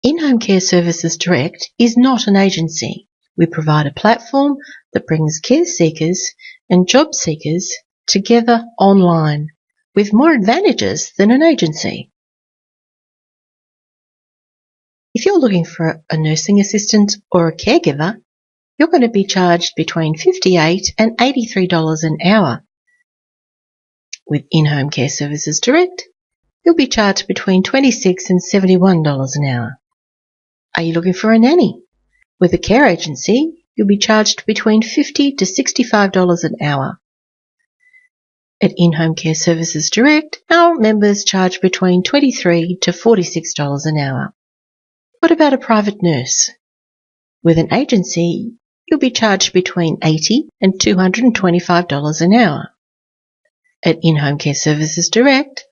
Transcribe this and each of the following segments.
In-Home Care Services Direct is not an agency. We provide a platform that brings care seekers and job seekers together online with more advantages than an agency. If you're looking for a nursing assistant or a caregiver, you're going to be charged between $58 and $83 an hour. With In-Home Care Services Direct, you'll be charged between $26 and $71 an hour. Are you looking for a nanny? With a care agency, you'll be charged between $50 to $65 an hour. At In-Home Care Services Direct, our members charge between $23 to $46 an hour. What about a private nurse? With an agency, you'll be charged between $80 and $225 an hour. At In-Home Care Services Direct,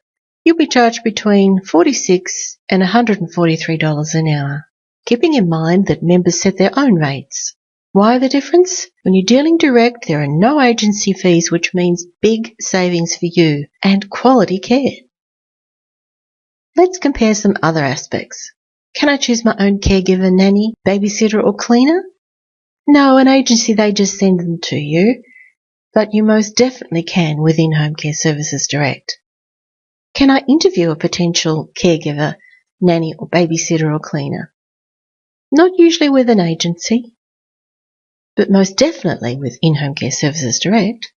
you'll be charged between $46 and $143 an hour, keeping in mind that members set their own rates. Why the difference? When you're dealing direct, there are no agency fees, which means big savings for you and quality care. Let's compare some other aspects. Can I choose my own caregiver, nanny, babysitter or cleaner? No, an agency, they just send them to you, but you most definitely can with In-Home Care Services Direct. Can I interview a potential caregiver, nanny or babysitter or cleaner? Not usually with an agency, but most definitely with In-Home Care Services Direct.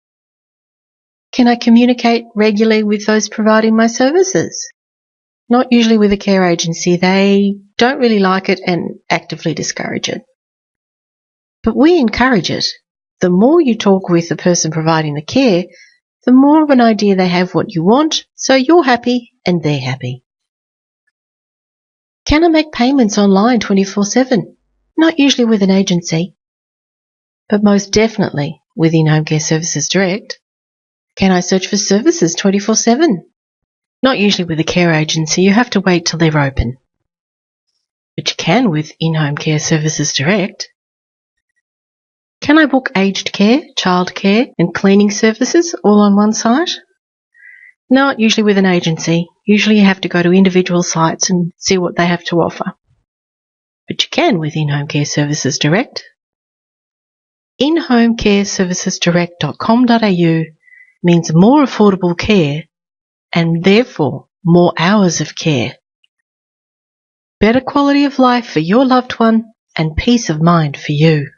Can I communicate regularly with those providing my services? Not usually with a care agency. They don't really like it and actively discourage it. But we encourage it. The more you talk with the person providing the care, the more of an idea they have what you want, so you're happy and they're happy. Can I make payments online 24/7? Not usually with an agency, but most definitely with In-Home Care Services Direct. Can I search for services 24/7? Not usually with a care agency. You have to wait till they're open. But you can with In-Home Care Services Direct. Can I book aged care, childcare and cleaning services all on one site? Not usually with an agency. Usually you have to go to individual sites and see what they have to offer. But you can with In-Home Care Services Direct. inhomecareservicesdirect.com.au means more affordable care and therefore more hours of care. Better quality of life for your loved one and peace of mind for you.